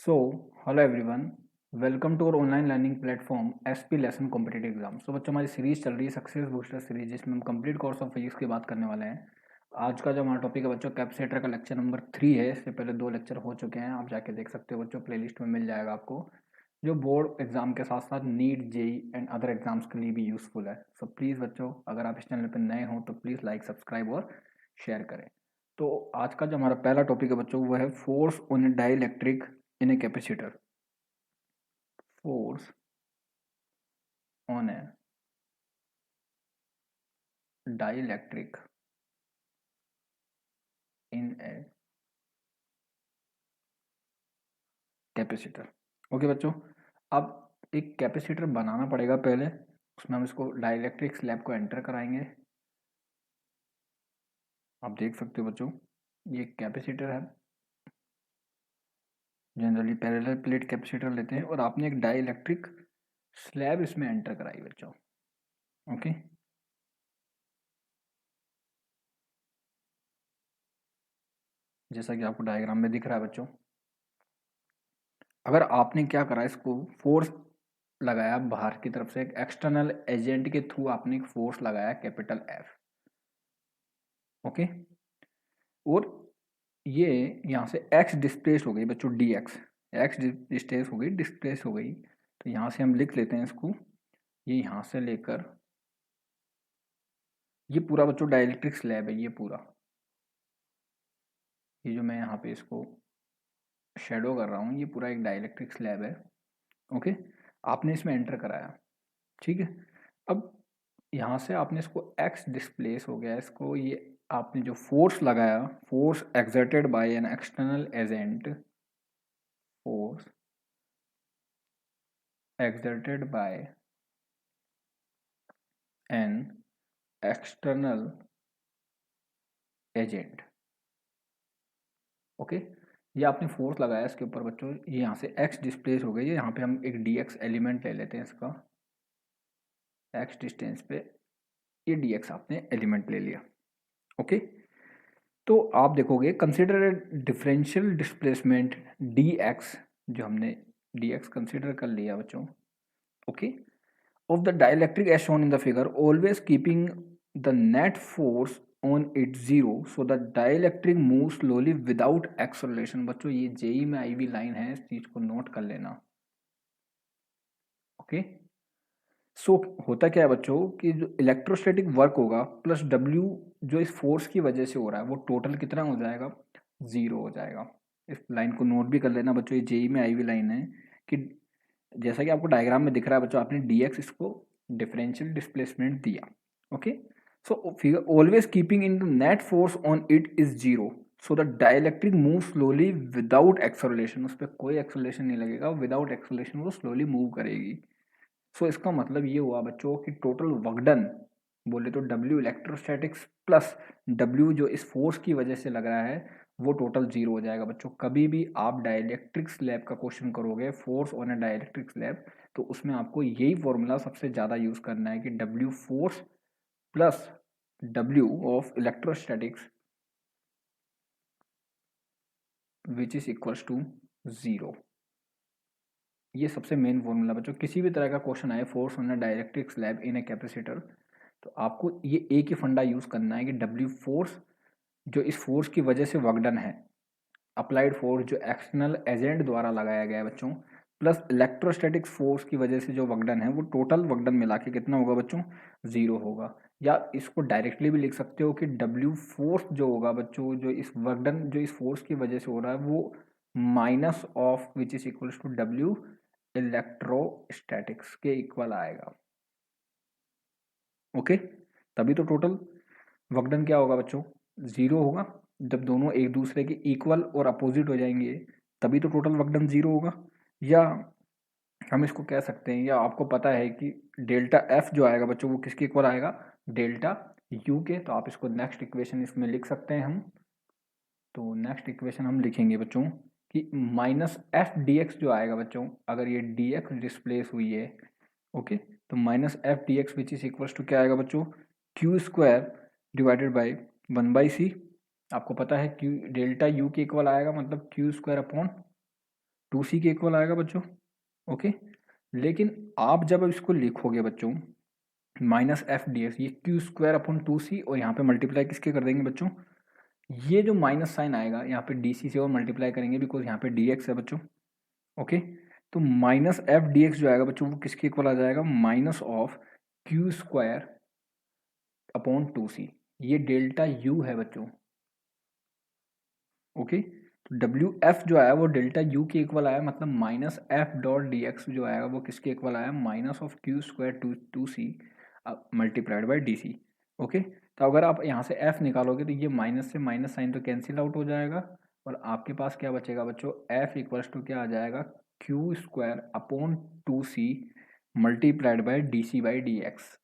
So, hello everyone, welcome to our online learning platform SP lesson competitive exam. So बच्चों, हमारी series चल रही है सक्सेस बूस्टर सीरीज, जिसमें हम कंप्लीट कोर्स ऑफ फिजिक्स की बात करने वाले हैं। आज का जो हमारा टॉपिक है बच्चों, कैपेसिटर का लेक्चर नंबर 3 है। इससे पहले 2 लेक्चर हो चुके हैं, आप जाके देख सकते हो बच्चों, प्लेलिस्ट में मिल जाएगा आपको, जो बोर्ड एग्जाम के साथ साथ NEET JEE and other exams के लिए भी यूजफुल है। सो प्लीज़ बच्चों, अगर आप इस चैनल पर नए हो तो प्लीज़ लाइक सब्सक्राइब और शेयर करें। तो आज का जो हमारा पहला टॉपिक है बच्चों, वो है force on A dielectric in a capacitor. Force on a dielectric in a capacitor. Okay बच्चों, अब एक कैपेसिटर बनाना पड़ेगा पहले। उसमें हम इसको डाइलेक्ट्रिक स्लैब को एंटर कराएंगे। आप देख सकते हो बच्चों, ये कैपेसिटर है। जनरली पैरेलल प्लेट कैपेसिटर लेते हैं और आपने एक डाइलेक्ट्रिक स्लैब इसमें एंटर कराई बच्चों। ओके, जैसा कि आपको डायग्राम में दिख रहा है बच्चों। अगर आपने क्या करा, इसको फोर्स लगाया बाहर की तरफ से, एक एक्सटर्नल एजेंट के थ्रू आपने एक फोर्स लगाया कैपिटल एफ। ओके, और ये यहाँ से एक्स डिस्प्लेस हो गई बच्चों, डी एक्स। एक्स डिस्प्लेस हो गई, डिस्प्लेस हो गई। तो यहाँ से हम लिख लेते हैं इसको, ये यहाँ से लेकर ये पूरा बच्चों डाइलेक्ट्रिक स्लैब है। ये पूरा, ये जो मैं यहाँ पे इसको शेडो कर रहा हूँ, ये पूरा एक डाइलेक्ट्रिक स्लैब है। ओके, आपने इसमें एंटर कराया, ठीक है। अब यहाँ से आपने इसको एक्स डिस्प्लेस हो गया, इसको ये आपने जो फोर्स लगाया, force exerted by an external agent, force exerted by an external agent। Okay, ये आपने फोर्स लगाया इसके ऊपर बच्चों, ये यहाँ से x डिस्प्लेस हो गई है। यहाँ पे हम एक dx एलिमेंट ले लेते हैं इसका, x डिस्टेंस पे ये dx आपने एलिमेंट ले लिया। ओके, तो आप देखोगे कंसिडर डिफरेंशियल डिस्प्लेसमेंट dx, जो हमने dx कंसिडर कर लिया बच्चों। Okay, of the dielectric as shown in the figure, always keeping the net force on it zero, so the dielectric moves slowly without acceleration। बच्चों, ये जेई में आई हुई line है, इस चीज को नोट कर लेना। ओके, सो होता क्या है बच्चों कि जो इलेक्ट्रोस्टैटिक वर्क होगा प्लस डब्ल्यू, जो इस फोर्स की वजह से हो रहा है, वो टोटल कितना हो जाएगा, जीरो हो जाएगा। इस लाइन को नोट भी कर लेना बच्चों, ये जेई में आई हुई लाइन है कि जैसा कि आपको डायग्राम में दिख रहा है बच्चों, आपने dx इसको डिफरेंशियल डिस्प्लेसमेंट दिया। Okay, so figure always keeping in the net force on it is zero, so the dielectric move slowly without acceleration. उस पर कोई एक्सेलरेशन नहीं लगेगा, विदाउट एक्सेलरेशन वो स्लोली मूव करेगी। सो इसका मतलब ये हुआ बच्चों कि टोटल वर्क डन बोले तो W इलेक्ट्रोस्टैटिक्स प्लस W जो इस फोर्स की वजह से लग रहा है, वो टोटल जीरो हो जाएगा बच्चों। कभी भी आप डाइलेक्ट्रिक स्लैब का क्वेश्चन करोगे, force on A dielectric slab, तो उसमें आपको यही फॉर्मूला सबसे ज़्यादा यूज करना है कि W force plus W of electrostatics which is equals to zero. ये सबसे मेन फॉर्मूला बच्चों, किसी भी तरह का क्वेश्चन आए force on A dielectric slab in a capacitor, तो आपको ये एक ही फंडा यूज करना है कि W फोर्स जो इस फोर्स की वजह से वर्क डन है, अप्लाइड फोर्स जो एक्सटर्नल एजेंट द्वारा लगाया गया है बच्चों, प्लस इलेक्ट्रोस्टैटिक फोर्स की वजह से जो वर्क डन है, वो टोटल वर्क डन मिला के कितना होगा बच्चों, जीरो होगा। या इसको डायरेक्टली भी लिख सकते हो कि W फोर्स जो होगा बच्चों, जो इस वर्क डन जो इस फोर्स की वजह से हो रहा है, वो minus of which is equals to W electrostatics के इक्वल आएगा। ओके, तभी तो टोटल वर्क डन क्या होगा बच्चों, जीरो होगा। जब दोनों एक दूसरे के इक्वल और अपोजिट हो जाएंगे, तभी तो टोटल वर्क डन जीरो होगा। या हम इसको कह सकते हैं, या आपको पता है कि डेल्टा एफ जो आएगा बच्चों, वो किसके इक्वल आएगा, डेल्टा यू के। तो आप इसको नेक्स्ट इक्वेशन इसमें लिख सकते हैं हम। तो नेक्स्ट इक्वेशन हम लिखेंगे बच्चों कि माइनस एफ डी एक्स जो आएगा बच्चों, अगर ये डी एक्स डिस्प्लेस हुई है, ओके, तो minus F D X which is equals to क्या आएगा बच्चों, Q square divided by 1/c। आपको पता है क्यू डेल्टा यू के इक्वल आएगा, मतलब क्यू स्क्वायर अपॉन 2c के इक्वल आएगा बच्चों। ओके, लेकिन आप जब इसको लिखोगे बच्चों माइनस एफ डी एक्स, ये क्यू स्क्वायर अपॉन 2c और यहाँ पे मल्टीप्लाई किसके कर देंगे बच्चों, ये जो माइनस साइन आएगा यहाँ पे डी सी से और मल्टीप्लाई करेंगे बिकॉज यहाँ पे डी एक्स है बच्चों। ओके, तो माइनस एफ डी एक्स जो आएगा बच्चों वो किसके इक्वल आ जाएगा, minus of Q square upon 2c, ये डेल्टा यू है बच्चों। ओके, तो डब्ल्यू एफ जो आया वो डेल्टा यू के इक्वल आया, मतलब minus F dot D X जो आएगा वो किसके इक्वल आया, minus of Q square two C multiplied by D C. Okay, तो अगर आप यहाँ से एफ निकालोगे तो ये माइनस से माइनस साइन तो कैंसिल आउट हो जाएगा और आपके पास क्या बचेगा बच्चों, एफ इक्वल्स टू क्या आ जाएगा, Q square upon 2c multiplied by D C by D X.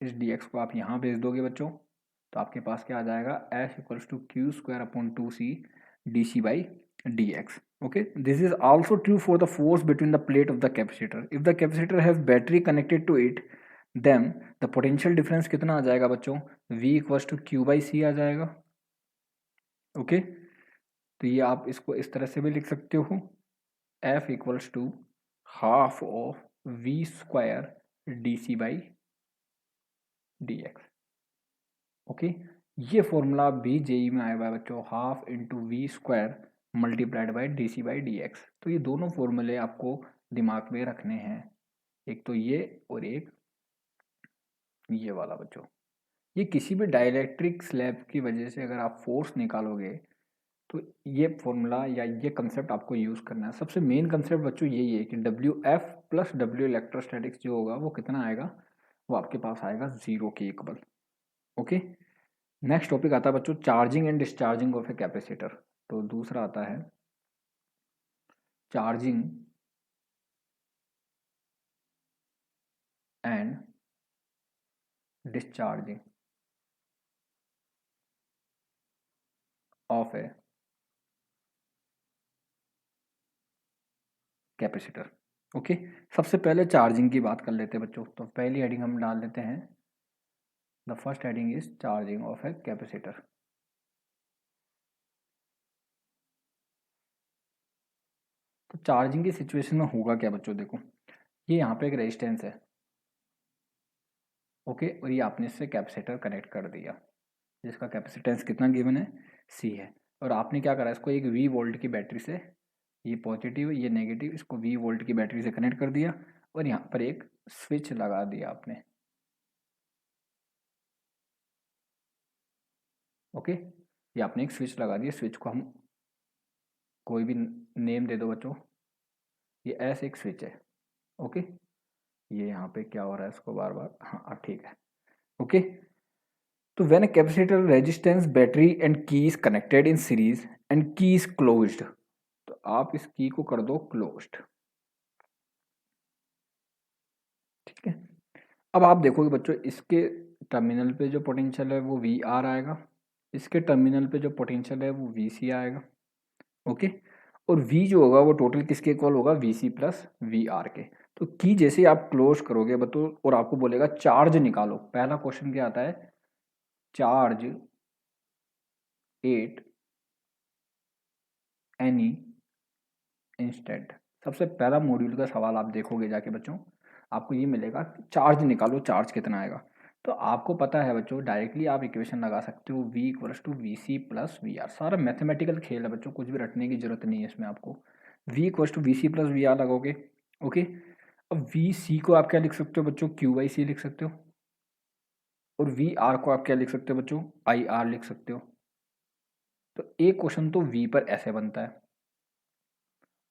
इस डी एक्स को आप यहाँ भेज दोगे बच्चों तो आपके पास क्या आ जाएगा, F equals to Q square upon 2c D C by D X. Okay, this is also true for the force between the plate of the capacitor. If the capacitor has battery connected to it, then the potential difference कितना आ जाएगा बच्चों, V equals to Q by C आ जाएगा। Okay, तो ये आप इसको इस तरह से भी लिख सकते हो, F equals to half of V square D C by D X. Okay, ये फॉर्मूला भी जेई में आया हुआ है बच्चों, half into V square multiplied by D C by D X. तो ये दोनों फॉर्मूले आपको दिमाग में रखने हैं, एक तो ये और एक ये वाला बच्चों। ये किसी भी डाइलेक्ट्रिक स्लैब की वजह से अगर आप फोर्स निकालोगे तो ये फॉर्मूला या ये कंसेप्ट आपको यूज़ करना है। सबसे मेन कंसेप्ट बच्चों यही है कि W F plus W electrostatics जो होगा वो कितना आएगा, वो आपके पास आएगा 0 के इक्वल। ओके, नेक्स्ट टॉपिक आता है बच्चों charging and discharging of a capacitor. तो दूसरा आता है charging and discharging of a capacitor. Okay, सबसे पहले चार्जिंग की बात कर लेते हैं बच्चों। तो पहली हेडिंग हम डाल लेते हैं, the first heading is charging of a capacitor. तो चार्जिंग की सिचुएशन में होगा क्या बच्चों, देखो ये यहाँ पे एक रेजिस्टेंस है। ओके, और ये आपने इससे कैपेसिटर कनेक्ट कर दिया जिसका कैपेसिटेंस कितना गिवन है, सी है। और आपने क्या करा, इसको एक वी वोल्ट की बैटरी से, ये पॉजिटिव ये नेगेटिव, इसको वी वोल्ट की बैटरी से कनेक्ट कर दिया और यहाँ पर एक स्विच लगा दिया आपने। ओके, ये आपने एक स्विच लगा दिया, स्विच को हम कोई भी नेम दे दो बच्चों, ये ऐसे एक स्विच है। ओके, ये यहाँ पे क्या हो रहा है इसको बार बार, हाँ ठीक है। ओके, तो when a capacitor resistance battery and key is connected in series and key is closed, तो आप इस की को कर दो क्लोज्ड। ठीक है, अब आप देखोगे बच्चों इसके टर्मिनल पे जो पोटेंशियल है वो वी आर आएगा, इसके टर्मिनल पे जो पोटेंशियल है वो वी सी आएगा। ओके, और वी जो होगा वो टोटल किसके इक्वल होगा, V C plus V R के। तो की जैसे आप क्लोज करोगे बच्चों और आपको बोलेगा चार्ज निकालो, पहला क्वेश्चन क्या आता है, चार्ज एट एनी इंस्टेंट। सबसे पहला मॉड्यूल का सवाल आप देखोगे जाके बच्चों, आपको ये मिलेगा चार्ज निकालो, चार्ज कितना आएगा। तो आपको पता है बच्चों डायरेक्टली आप इक्वेशन लगा सकते हो, v equals to V C plus V R. सारा मैथमेटिकल खेल है बच्चों, कुछ भी रटने की जरूरत नहीं है इसमें आपको। v equals to V C plus V R लगाओगे। ओके, अब वी सी को आप क्या लिख सकते हो बच्चों, क्यू बाई सी लिख सकते हो, और वी आर को आप क्या लिख सकते हो बच्चों, आई आर लिख सकते हो। तो एक क्वेश्चन तो v पर ऐसे बनता है,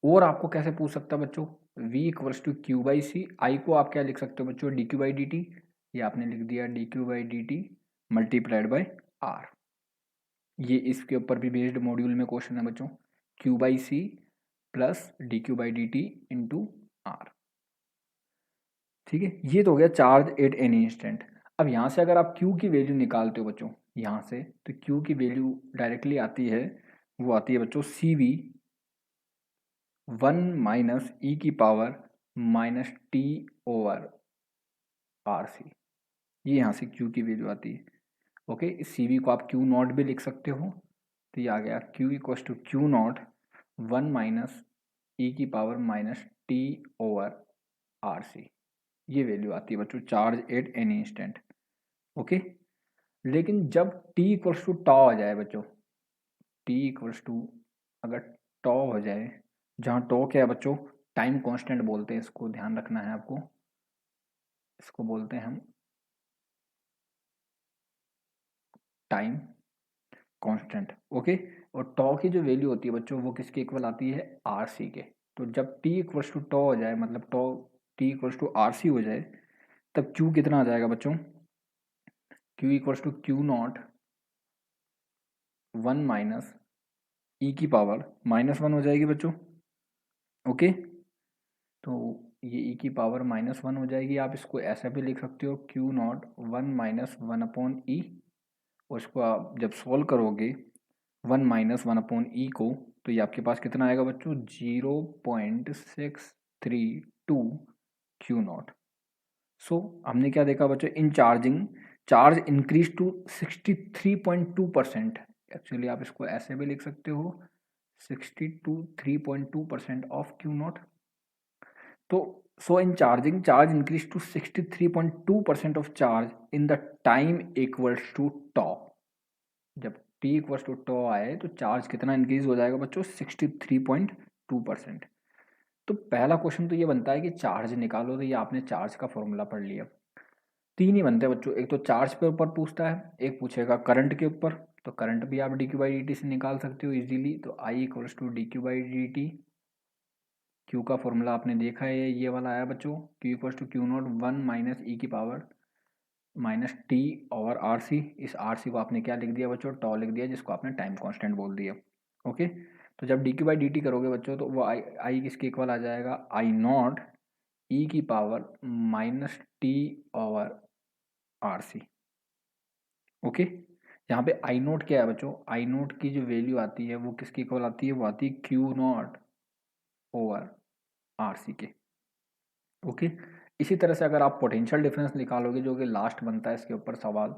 और आपको कैसे पूछ सकता है बच्चों, v equals to Q by C, I को आप क्या लिख सकते हो बच्चों, D Q by D T, ये आपने लिख दिया D Q by D T multiplied by R. ये इसके ऊपर भी बेस्ड मॉड्यूल में क्वेश्चन है बच्चों, Q by C plus D Q by D T into R. ठीक है, ये तो हो गया चार्ज एट एनी इंस्टेंट। अब यहाँ से अगर आप Q की वैल्यू निकालते हो बच्चों यहाँ से, तो Q की वैल्यू डायरेक्टली आती है, वो आती है बच्चों सी वी 1 माइनस ई की power minus T over R C, ये यहाँ से Q की वैल्यू आती है। ओके, इस सी वी को आप Q नॉट भी लिख सकते हो, तो ये आ गया Q equals to Q not 1 minus E की power minus T over R C, ये वैल्यू आती है बच्चों charge at any instant. Okay, लेकिन जब टी इक्वल्स टू टॉ आ जाए बच्चों, टी इक्वल्स टू अगर टॉ हो जाए, जहाँ टॉ क्या है बच्चों, टाइम कांस्टेंट बोलते हैं इसको, ध्यान रखना है आपको, इसको बोलते हैं हम टाइम कांस्टेंट। ओके, और टॉ की जो वैल्यू होती है बच्चों वो किसके इक्वल आती है, आर सी के। तो जब टी इक्वल्स टू टॉ हो जाए, मतलब tau T equals to R C हो जाए, तब क्यू कितना आ जाएगा बच्चों, Q equals to Q not 1 minus E की पावर -1 हो जाएगी बच्चों। ओके, तो ये ई की पावर -1 हो जाएगी। आप इसको ऐसा भी लिख सकते हो, क्यू नॉट 1 माइनस 1 अपॉन ई, और इसको आप जब सॉल्व करोगे 1 माइनस 1 अपॉन ई को, तो ये आपके पास कितना आएगा बच्चों, 0.632 क्यू नॉट। सो हमने क्या देखा बच्चों, in charging charge increase to 63.2%। Actually आप इसको ऐसे भी लिख सकते हो, 63.2% ऑफ क्यू नॉट। तो so in charging charge increase to 63.2% of charge in the time equals to tau. जब टी इक्वल्स टू टॉ आए तो चार्ज कितना इंक्रीज हो जाएगा बच्चों, 63.2%। तो पहला क्वेश्चन तो ये बनता है कि चार्ज निकालो, तो ये आपने चार्ज का फॉर्मूला पढ़ लिया। तीन ही बनते हैं बच्चों, एक तो चार्ज के ऊपर पूछता है, एक पूछेगा करंट के ऊपर। तो करंट भी आप D Q by D T से निकाल सकते हो इजीली। तो I equals to D Q by D T, Q का फॉर्मूला आपने देखा है, ये वाला आया बच्चों, Q equals to Q not 1 minus E की power minus T over R C. इस आर सी को आपने क्या लिख दिया बच्चों, टॉ लिख दिया, जिसको आपने टाइम कांस्टेंट बोल दिया। ओके, तो जब D Q by D T करोगे बच्चों, तो वो आई किसके इक्वल आ जाएगा, आई नॉट ई की power minus T over R C. Okay, यहाँ पे आई नोट क्या है बच्चों, आई नोट की जो वैल्यू आती है वो किसकी इक्वल आती है, वो आती है Q not over R C के। ओके, इसी तरह से अगर आप पोटेंशियल डिफरेंस निकालोगे, जो कि लास्ट बनता है इसके ऊपर सवाल,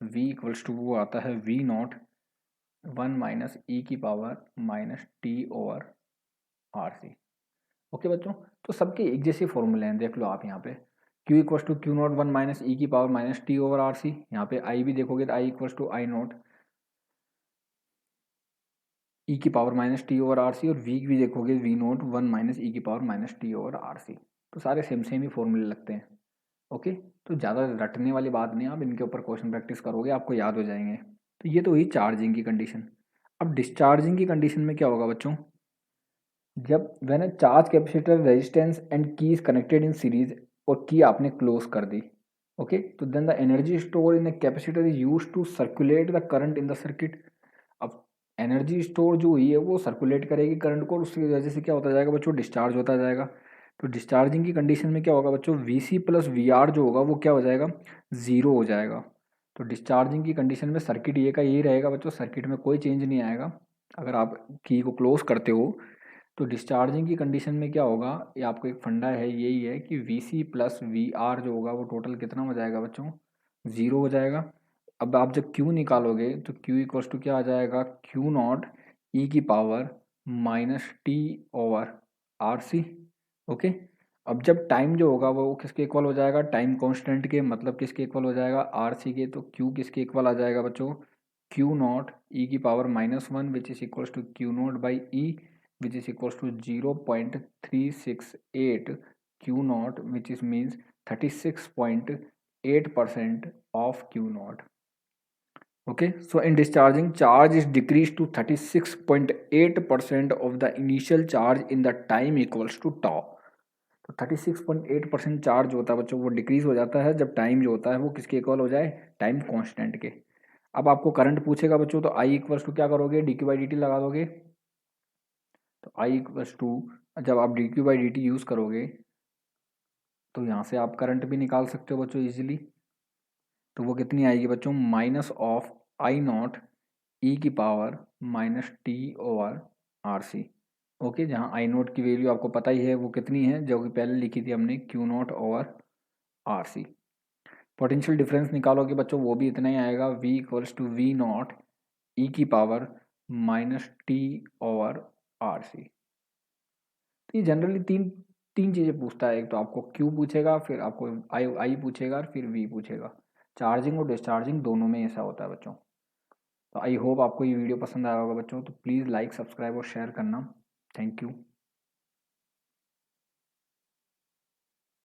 v इक्वल्स टू वो आता है v नॉट 1 माइनस ई की power minus T over R C. Okay बच्चों, तो सबके एक जैसे फॉर्मूले हैं, देख लो आप यहाँ पे, q equals to Q not 1 minus E की power minus T over R C. यहाँ पे i भी देखोगे तो i equals to I not E की power minus T over R C, और v भी देखोगे v नॉट 1 माइनस ई की power minus T over R C. तो सारे सेम सेम ही फॉर्मूले लगते हैं। ओके, तो ज़्यादा रटने वाली बात नहीं, आप इनके ऊपर क्वेश्चन प्रैक्टिस करोगे आपको याद हो जाएंगे। तो ये तो हुई चार्जिंग की कंडीशन। अब डिस्चार्जिंग की कंडीशन में क्या होगा बच्चों, जब when a charge capacitor resistance and की इज कनेक्टेड इन सीरीज, और की आपने क्लोज कर दी। ओके, तो then the energy store in a capacitor is used to circulate the current in the circuit. अब एनर्जी स्टोर जो हुई है वो सर्कुलेट करेगी करंट को, और उसकी वजह से क्या होता जाएगा बच्चों, डिस्चार्ज होता जाएगा। तो डिस्चार्जिंग की कंडीशन में क्या होगा बच्चों, V C plus V R जो होगा वो क्या हो जाएगा, ज़ीरो हो जाएगा। तो डिस्चार्जिंग की कंडीशन में सर्किट ये का यही रहेगा बच्चों, सर्किट में कोई चेंज नहीं आएगा। अगर आप की को क्लोज करते हो, तो डिस्चार्जिंग की कंडीशन में क्या होगा, ये आपको एक फंडा है, यही है कि V C plus V R जो होगा वो टोटल कितना हो जाएगा बच्चों, ज़ीरो हो जाएगा। अब आप जब क्यू निकालोगे तो क्यू इक्वल्स टू क्या आ जाएगा, क्यू नॉट ई की power minus T over R C. Okay, अब जब टाइम जो होगा वो किसके इक्वल हो जाएगा, टाइम कांस्टेंट के, मतलब किसके इक्वल हो जाएगा, आर सी के। तो क्यू किसके इक्वल आ जाएगा बच्चों, क्यू नॉट ई की power -1 which is equals to Q naught by E, which is equals to 0.368 Q naught, which is means 36.8% of Q naught. Okay, so in discharging, charge is decreased to 36.8% of the initial charge in the time equals to tau। तो 36.8% charge होता है बच्चों, वो decrease हो जाता है जब time जो होता है वो किसके इक्वल हो जाए, टाइम कांस्टेंट के। अब आपको करंट पूछेगा बच्चों, तो आई इक्वल्स टू क्या करोगे, D Q by D T लगा दोगे। तो आई इक्वल्स टू, जब आप D Q by D T use करोगे तो यहाँ से आप करंट भी निकाल सकते हो बच्चों इजीली। तो वो कितनी आएगी बच्चों, minus of I not E की power minus T over R C. Okay, जहाँ आई नोट की वैल्यू आपको पता ही है वो कितनी है, जो कि पहले लिखी थी हमने, Q not over R C. Potential difference निकालोगे बच्चों, वो भी इतना ही आएगा, V equals to V not E की power minus T over R C. तो ये जनरली तीन तीन चीज़ें पूछता है। एक तो आपको क्यू पूछेगा, फिर आपको आई आई पूछेगा और फिर वी पूछेगा। चार्जिंग और डिस्चार्जिंग दोनों में ऐसा होता है बच्चों। तो आई होप आपको ये वीडियो पसंद आया होगा बच्चों। तो प्लीज़ लाइक, सब्सक्राइब और शेयर करना। Thank you.